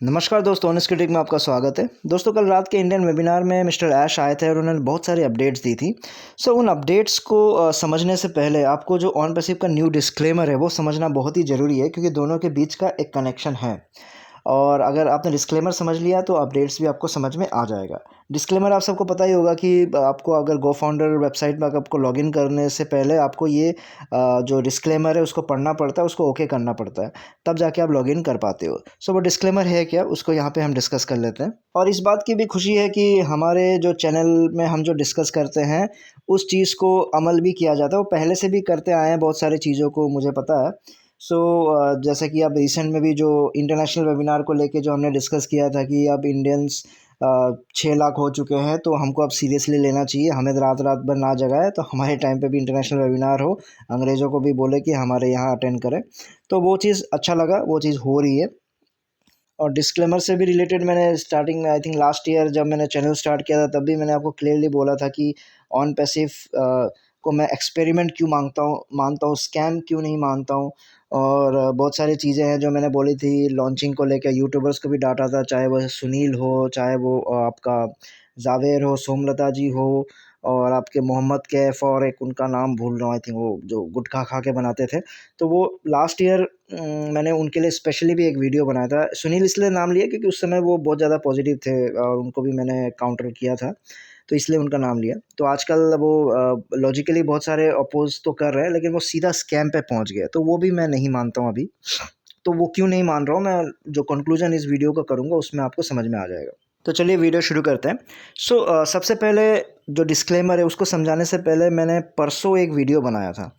नमस्कार दोस्तों, honest critic में आपका स्वागत है। दोस्तों, कल रात के इंडियन वेबिनार में मिस्टर ऐश आए थे और उन्होंने बहुत सारी अपडेट्स दी थी। उन अपडेट्स को समझने से पहले आपको जो ऑन पैसिव का न्यू डिस्क्लेमर है वो समझना बहुत ही ज़रूरी है, क्योंकि दोनों के बीच का एक कनेक्शन है। और अगर आपने डिस्क्लेमर समझ लिया तो अपडेट्स भी आपको समझ में आ जाएगा। डिस्क्लेमर आप सबको पता ही होगा कि आपको अगर GoFounder वेबसाइट में आपको लॉगिन करने से पहले आपको ये जो डिस्क्लेमर है उसको पढ़ना पड़ता है, उसको ओके करना पड़ता है, तब जाके आप लॉगिन कर पाते हो। वो डिस्क्लेमर है क्या, उसको यहाँ पे हम डिस्कस कर लेते हैं। और इस बात की भी खुशी है कि हमारे जो चैनल में हम जो डिस्कस करते हैं उस चीज़ को अमल भी किया जाता है। वो पहले से भी करते आए हैं बहुत सारी चीज़ों को, मुझे पता है। जैसे कि अब रिसेंट में भी जो इंटरनेशनल वेबिनार को लेके जो हमने डिस्कस किया था कि अब इंडियंस 6 लाख हो चुके हैं, तो हमको अब सीरियसली लेना चाहिए, हमें रात रात भर ना जगाए, तो हमारे टाइम पे भी इंटरनेशनल वेबिनार हो, अंग्रेज़ों को भी बोले कि हमारे यहाँ अटेंड करें। तो वो चीज़ अच्छा लगा, वो चीज़ हो रही है। और डिस्क्लेमर से भी रिलेटेड मैंने स्टार्टिंग में, आई थिंक लास्ट ईयर जब मैंने चैनल स्टार्ट किया था, तब भी मैंने आपको क्लियरली बोला था कि ऑन पैसिव को मैं एक्सपेरिमेंट क्यों मानता हूँ, स्कैम क्यों नहीं मानता हूँ। और बहुत सारी चीज़ें हैं जो मैंने बोली थी लॉन्चिंग को लेकर, यूट्यूबर्स को भी डांटा था, चाहे वो सुनील हो, चाहे वो आपका जावेर हो, सोमलता जी हो, और आपके मोहम्मद कैफ, और एक उनका नाम भूल रहा हूँ, आई थिंक वो जो गुटखा खा के बनाते थे। तो वो लास्ट ईयर मैंने उनके लिए स्पेशली भी एक वीडियो बनाया था। सुनील इसलिए नाम लिया क्योंकि उस समय वो बहुत ज़्यादा पॉजिटिव थे और उनको भी मैंने काउंटर किया था, तो इसलिए उनका नाम लिया। तो आजकल वो लॉजिकली बहुत सारे अपोज तो कर रहे हैं, लेकिन वो सीधा स्कैम पे पहुंच गए, तो वो भी मैं नहीं मानता हूँ अभी। तो वो क्यों नहीं मान रहा हूँ, मैं जो कंक्लूजन इस वीडियो का करूँगा उसमें आपको समझ में आ जाएगा। तो चलिए वीडियो शुरू करते हैं। सबसे पहले जो डिस्क्लेमर है उसको समझाने से पहले मैंने परसों एक वीडियो बनाया था,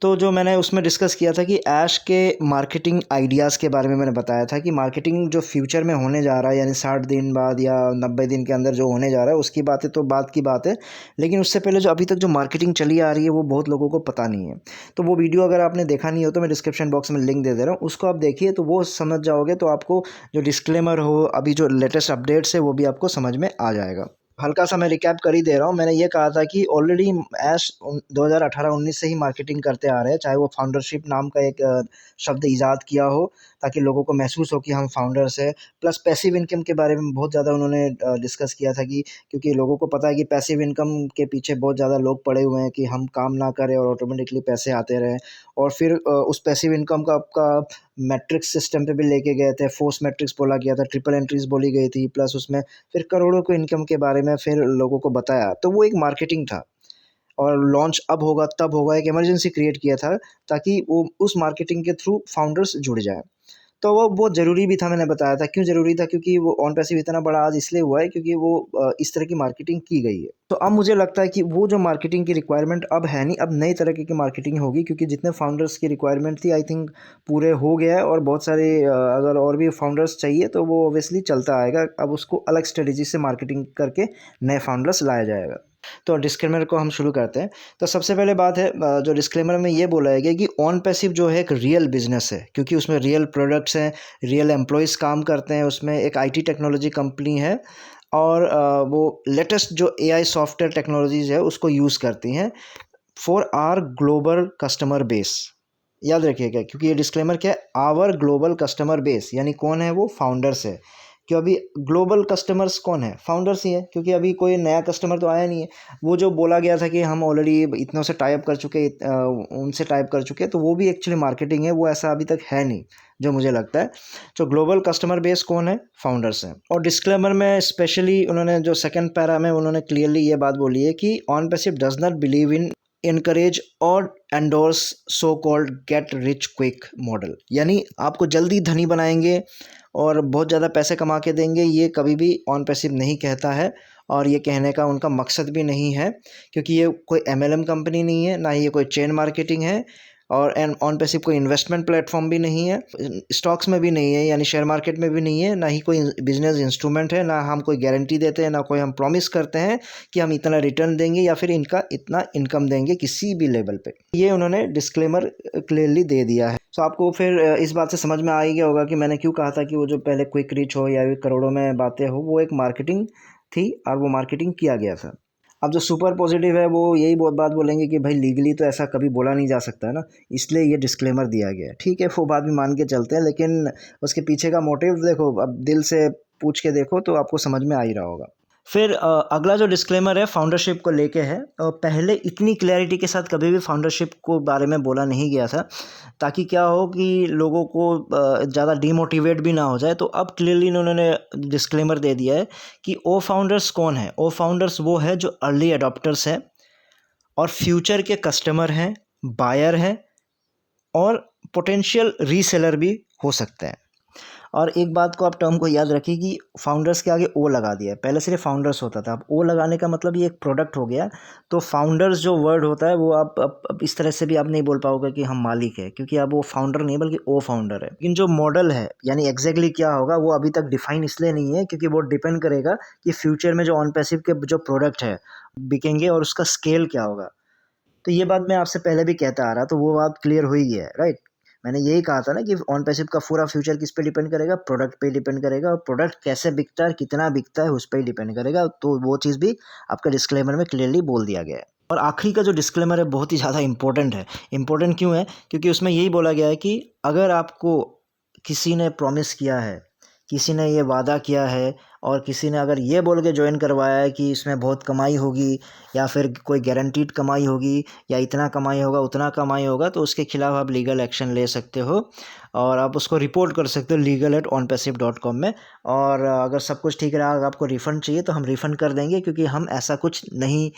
तो जो मैंने उसमें डिस्कस किया था कि ऐश के मार्केटिंग आइडियाज़ के बारे में मैंने बताया था कि मार्केटिंग जो फ्यूचर में होने जा रहा है, यानी 60 दिन बाद या 90 दिन के अंदर जो होने जा रहा है, उसकी बातें तो बात की बात है, लेकिन उससे पहले जो अभी तक जो मार्केटिंग चली आ रही है वो बहुत लोगों को पता नहीं है। तो वो वीडियो अगर आपने देखा नहीं हो तो मैं डिस्क्रिप्शन बॉक्स में लिंक दे दे रहा हूँ, उसको आप देखिए तो वो समझ जाओगे, तो आपको जो डिस्क्लेमर हो, अभी जो लेटेस्ट अपडेट्स है वो भी आपको समझ में आ जाएगा। हल्का सा मैं रिकैप कर ही दे रहा हूँ। मैंने ये कहा था कि ऑलरेडी ऐश 2018-19 से ही मार्केटिंग करते आ रहे हैं, चाहे वो फाउंडरशिप नाम का एक शब्द ईजाद किया हो ताकि लोगों को महसूस हो कि हम फाउंडर्स हैं। प्लस पैसिव इनकम के बारे में बहुत ज़्यादा उन्होंने डिस्कस किया था कि क्योंकि लोगों को पता है कि पैसिव इनकम के पीछे बहुत ज़्यादा लोग पड़े हुए हैं कि हम काम ना करें और ऑटोमेटिकली पैसे आते रहें। और फिर उस पैसिव इनकम का आपका मैट्रिक्स सिस्टम पे भी लेके गए थे, फोर्स मैट्रिक्स बोला गया था, ट्रिपल एंट्रीज बोली गई थी, प्लस उसमें फिर करोड़ों को इनकम के बारे में फिर लोगों को बताया। तो वो एक मार्केटिंग था, और लॉन्च अब होगा तब होगा, एक इमरजेंसी क्रिएट किया था ताकि वो उस मार्केटिंग के थ्रू फाउंडर्स जुड़ जाएँ। तो वो बहुत ज़रूरी भी था, मैंने बताया था क्यों ज़रूरी था, क्योंकि वो ऑन पैसिव इतना बड़ा आज इसलिए हुआ है क्योंकि वो इस तरह की मार्केटिंग की गई है। तो अब मुझे लगता है कि वो जो मार्केटिंग की रिक्वायरमेंट अब है नहीं, अब नई तरह की मार्केटिंग होगी, क्योंकि जितने फाउंडर्स की रिक्वायरमेंट थी आई थिंक पूरे हो गया है, और बहुत सारे अगर और भी फाउंडर्स चाहिए तो वो ऑब्वियसली चलता आएगा। अब उसको अलग स्ट्रेटेजी से मार्केटिंग करके नए फाउंडर्स लाया जाएगा। तो डिस्क्लेमर को हम शुरू करते हैं। तो सबसे पहले बात है, जो डिस्क्लेमर में ये बोला गया कि ऑन पैसिव जो है एक रियल बिजनेस है, क्योंकि उसमें रियल प्रोडक्ट्स हैं, रियल एम्प्लॉयज़ काम करते हैं, उसमें एक आईटी टेक्नोलॉजी कंपनी है, और वो लेटेस्ट जो एआई सॉफ्टवेयर टेक्नोलॉजीज़ है उसको यूज़ करती हैं for our global customer base. याद रखिएगा, क्योंकि ये डिस्क्लेमर क्या है, आवर ग्लोबल कस्टमर बेस, यानी कौन है वो, फाउंडर्स है। क्यों, अभी ग्लोबल कस्टमर्स कौन है, फाउंडर्स ही है, क्योंकि अभी कोई नया कस्टमर तो आया नहीं है। वो जो बोला गया था कि हम ऑलरेडी इतनों से टाइप कर चुके, उनसे टाइप कर चुके, तो वो भी एक्चुअली मार्केटिंग है, वो ऐसा अभी तक है नहीं जो मुझे लगता है। जो ग्लोबल कस्टमर बेस कौन है, फाउंडर्स हैं। और डिस्क्लेमर में स्पेशली उन्होंने जो सेकंड पैरा में उन्होंने क्लियरली ये बात बोली है कि ONPASSIVE does not believe in encourage और endorse so called get rich quick model, यानी आपको जल्दी धनी बनाएंगे और बहुत ज़्यादा पैसे कमा के देंगे, ये कभी भी ऑन पैसिव नहीं कहता है, और ये कहने का उनका मकसद भी नहीं है, क्योंकि ये कोई एमएलएम कंपनी नहीं है, ना ही ये कोई चेन मार्केटिंग है, और एंड ऑन पैसिव कोई इन्वेस्टमेंट प्लेटफॉर्म भी नहीं है, स्टॉक्स में भी नहीं है, यानी शेयर मार्केट में भी नहीं है, ना ही कोई बिजनेस इंस्ट्रूमेंट है, ना हम कोई गारंटी देते हैं, ना कोई हम प्रॉमिस करते हैं कि हम इतना रिटर्न देंगे या फिर इनका इतना इनकम देंगे किसी भी लेवल पे। ये उन्होंने डिस्क्लेमर क्लियरली दे दिया है। तो आपको फिर इस बात से समझ में आ ही गया होगा कि मैंने क्यों कहा था कि वो जो पहले क्विक रीच हो या करोड़ों में बातें हो, वो एक मार्केटिंग थी और वो मार्केटिंग किया गया था। अब जो सुपर पॉजिटिव है वो यही बात बोलेंगे कि भाई लीगली तो ऐसा कभी बोला नहीं जा सकता है ना, इसलिए ये डिस्क्लेमर दिया गया है। ठीक है, वो बात भी मान के चलते हैं, लेकिन उसके पीछे का मोटिव देखो, अब दिल से पूछ के देखो तो आपको समझ में आ ही रहा होगा। फिर अगला जो डिस्क्लेमर है फाउंडरशिप को लेके है। पहले इतनी क्लैरिटी के साथ कभी भी फाउंडरशिप को बारे में बोला नहीं गया था, ताकि क्या हो कि लोगों को ज़्यादा डीमोटिवेट भी ना हो जाए। तो अब क्लियरली इन्होंने डिस्क्लेमर दे दिया है कि ओ फाउंडर्स कौन है। ओ फाउंडर्स वो है जो अर्ली अडॉप्टर्स हैं और फ्यूचर के कस्टमर हैं, बायर हैं और पोटेंशियल रीसेलर भी हो सकते हैं। और एक बात को आप टर्म को याद रखिए कि फाउंडर्स के आगे ओ लगा दिया है। पहले सिर्फ फाउंडर्स होता था, अब ओ लगाने का मतलब ये एक प्रोडक्ट हो गया। तो फाउंडर्स जो वर्ड होता है वो आप अब इस तरह से भी आप नहीं बोल पाओगे कि हम मालिक है, क्योंकि अब वो फाउंडर नहीं बल्कि ओ फाउंडर है। लेकिन जो मॉडल है यानी एग्जैक्टली क्या होगा वो अभी तक डिफाइन इसलिए नहीं है, क्योंकि वो डिपेंड करेगा कि फ्यूचर में जो ऑन पैसिव के जो प्रोडक्ट है बिकेंगे और उसका स्केल क्या होगा। तो ये बात मैं आपसे पहले भी कहता आ रहा, तो वो बात क्लियर हो ही गया है, राइट। मैंने यही कहा था ना कि ऑन पैसिव का पूरा फ्यूचर किस पे डिपेंड करेगा, प्रोडक्ट पे डिपेंड करेगा, और प्रोडक्ट कैसे बिकता है, कितना बिकता है, उस पर ही डिपेंड करेगा। तो वो चीज़ भी आपका डिस्क्लेमर में क्लियरली बोल दिया गया है। और आखिरी का जो डिस्क्लेमर है बहुत ही ज़्यादा इंपॉर्टेंट है। इंपॉर्टेंट क्यों है? क्योंकि उसमें यही बोला गया है कि अगर आपको किसी ने प्रॉमिस किया है, किसी ने ये वादा किया है, और किसी ने अगर ये बोल के ज्वाइन करवाया है कि इसमें बहुत कमाई होगी, या फिर कोई गारंटीड कमाई होगी, या इतना कमाई होगा उतना कमाई होगा, तो उसके खिलाफ आप लीगल एक्शन ले सकते हो और आप उसको रिपोर्ट कर सकते हो legal@onpassive.com में। और अगर सब कुछ ठीक रहा, अगर आपको रिफ़ंड चाहिए तो हम रिफ़ंड कर देंगे, क्योंकि हम ऐसा कुछ नहीं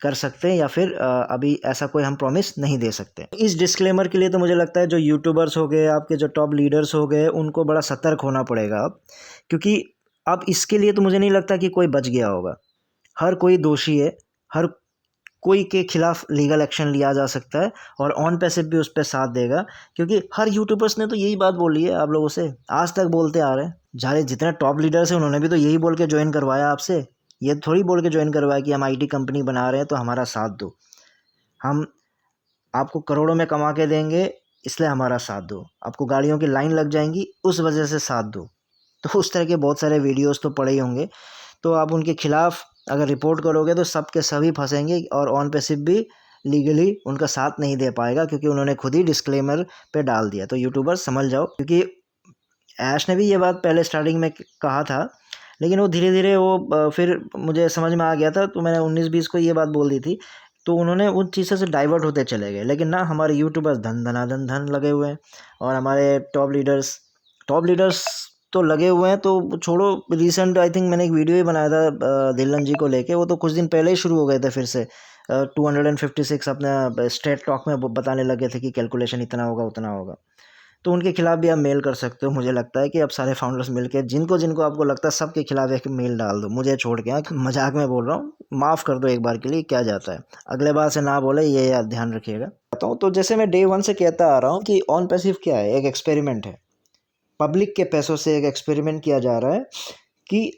कर सकते, या फिर अभी ऐसा कोई हम प्रॉमिस नहीं दे सकते। इस डिस्क्लेमर के लिए तो मुझे लगता है जो यूट्यूबर्स हो गए, आपके जो टॉप लीडर्स हो गए, उनको बड़ा सतर्क होना पड़ेगा अब, क्योंकि अब इसके लिए तो मुझे नहीं लगता कि कोई बच गया होगा। हर कोई दोषी है, हर कोई के खिलाफ लीगल एक्शन लिया जा सकता है, और ऑन पैसिव भी उस पर साथ देगा, क्योंकि हर यूट्यूबर्स ने तो यही बात बोली है आप लोगों से, आज तक बोलते आ रहे हैं। सारे जितने टॉप लीडर्स हैं उन्होंने भी तो यही बोल के ज्वाइन करवाया आपसे। ये थोड़ी बोल के ज्वाइन करवाया कि हम आईटी कंपनी बना रहे हैं तो हमारा साथ दो, हम आपको करोड़ों में कमा के देंगे इसलिए हमारा साथ दो, आपको गाड़ियों की लाइन लग जाएंगी उस वजह से साथ दो। तो उस तरह के बहुत सारे वीडियोस तो पड़े ही होंगे। तो आप उनके खिलाफ अगर रिपोर्ट करोगे तो सब के सभी फंसेंगे, और ऑन पैसिव भी लीगली उनका साथ नहीं दे पाएगा, क्योंकि उन्होंने खुद ही डिस्क्लेमर पे डाल दिया। तो यूट्यूबर्स समझ जाओ, क्योंकि ऐश ने भी ये बात पहले स्टार्टिंग में कहा था, लेकिन वो धीरे धीरे वो फिर मुझे समझ में आ गया था, तो मैंने 19-20 को ये बात बोल दी थी, तो उन्होंने उन चीज़ों से डाइवर्ट होते चले गए। लेकिन ना, हमारे यूट्यूबर्स धन धनाधन धन लगे हुए हैं, और हमारे टॉप लीडर्स तो लगे हुए हैं। तो छोड़ो, रिसेंट आई थिंक मैंने एक वीडियो ही बनाया था दिलन जी को लेके, वो तो कुछ दिन पहले ही शुरू हो गए थे फिर से। 256 अपने स्ट्रेट टॉक में बताने लगे थे कि कैलकुलेशन इतना होगा उतना होगा। तो उनके खिलाफ भी आप मेल कर सकते हो। मुझे लगता है कि अब सारे फाउंडर्स मिलकर जिनको जिनको आपको लगता है सबके खिलाफ एक मेल डाल दो, मुझे छोड़ के। मजाक में बोल रहा हूँ, माफ़ कर दो एक बार के लिए, क्या जाता है, अगले बार से ना बोले, ये याद ध्यान रखिएगा। बताऊँ तो जैसे मैं डे 1 से कहता आ रहा हूँ कि ऑन पैसिव क्या है, एक एक्सपेरिमेंट है। पब्लिक के पैसों से एक एक्सपेरिमेंट किया जा रहा है कि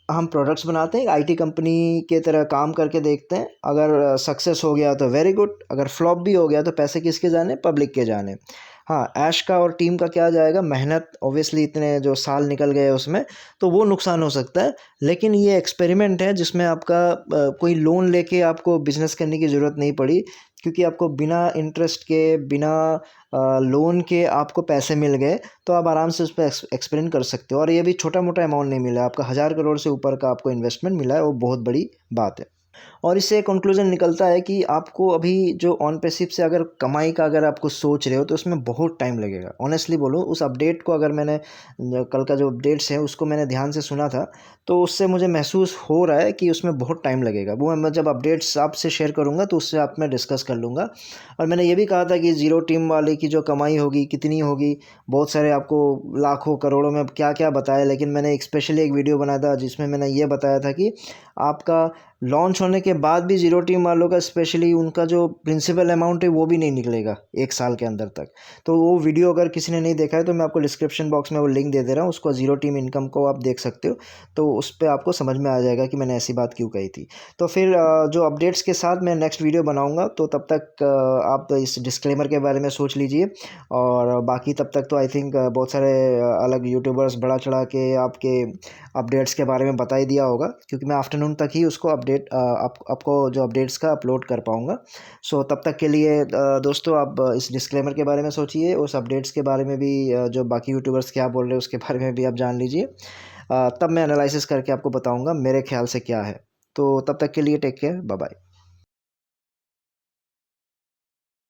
हम प्रोडक्ट्स बनाते हैं, आईटी कंपनी के तरह काम करके देखते हैं। अगर सक्सेस हो गया तो वेरी गुड, अगर फ्लॉप भी हो गया तो पैसे किसके जाने, पब्लिक के जाने। हाँ, ऐश का और टीम का क्या जाएगा, मेहनत ऑब्वियसली इतने जो साल निकल गए उसमें, तो वो नुकसान हो सकता है। लेकिन ये एक्सपेरिमेंट है जिसमें आपका कोई लोन लेके आपको बिजनेस करने की ज़रूरत नहीं पड़ी, क्योंकि आपको बिना इंटरेस्ट के, बिना लोन के आपको पैसे मिल गए। तो आप आराम से उस पर एक्सपेरिमेंट कर सकते हो, और ये भी छोटा मोटा अमाउंट नहीं मिला, आपका 1000 करोड़ से ऊपर का आपको इन्वेस्टमेंट मिला है, वो बहुत बड़ी बात है। और इससे कंक्लूजन निकलता है कि आपको अभी जो ऑन पैसिव से अगर कमाई का अगर आप कुछ सोच रहे हो तो उसमें बहुत टाइम लगेगा। ऑनेस्टली बोलूँ, उस अपडेट को अगर मैंने कल का जो अपडेट्स है उसको मैंने ध्यान से सुना था, तो उससे मुझे महसूस हो रहा है कि उसमें बहुत टाइम लगेगा। वो मैं जब अपडेट्स आपसे शेयर करूँगा तो उससे आप मैं डिस्कस कर लूँगा। और मैंने ये भी कहा था कि ज़ीरो टीम वाले की जो कमाई होगी कितनी होगी, बहुत सारे आपको लाखों करोड़ों में क्या क्या बताया, लेकिन मैंने स्पेशली एक वीडियो बनाया था जिसमें मैंने ये बताया था कि आपका लॉन्च होने के बाद भी ज़ीरो टीम वालों का स्पेशली उनका जो प्रिंसिपल अमाउंट है वो भी नहीं निकलेगा 1 साल के अंदर तक। तो वो वीडियो अगर किसी ने नहीं देखा है तो मैं आपको डिस्क्रिप्शन बॉक्स में वो लिंक दे दे रहा हूँ, उसको ज़ीरो टीम इनकम को आप देख सकते हो। तो उस पर आपको समझ में आ जाएगा कि मैंने ऐसी बात क्यों कही थी। तो फिर जो अपडेट्स के साथ मैं नेक्स्ट वीडियो बनाऊँगा, तो तब तक आप इस डिस्क्लेमर के बारे में सोच लीजिए। और बाकी तब तक तो आई थिंक बहुत सारे अलग यूट्यूबर्स बढ़ा चढ़ा के आपके अपडेट्स के बारे में बता ही दिया होगा, क्योंकि मैं आफ्टरनून तक ही उसको अपडेट आप आपको जो अपडेट्स का अपलोड कर पाऊँगा। सो तब तक के लिए दोस्तों आप इस डिस्क्लेमर के बारे में सोचिए, उस अपडेट्स के बारे में भी जो बाकी यूट्यूबर्स क्या बोल रहे हैं उसके बारे में भी आप जान लीजिए। तब मैं एनालिसिस करके आपको बताऊँगा मेरे ख्याल से क्या है। तो तब तक के लिए टेक केयर, बाय बाय।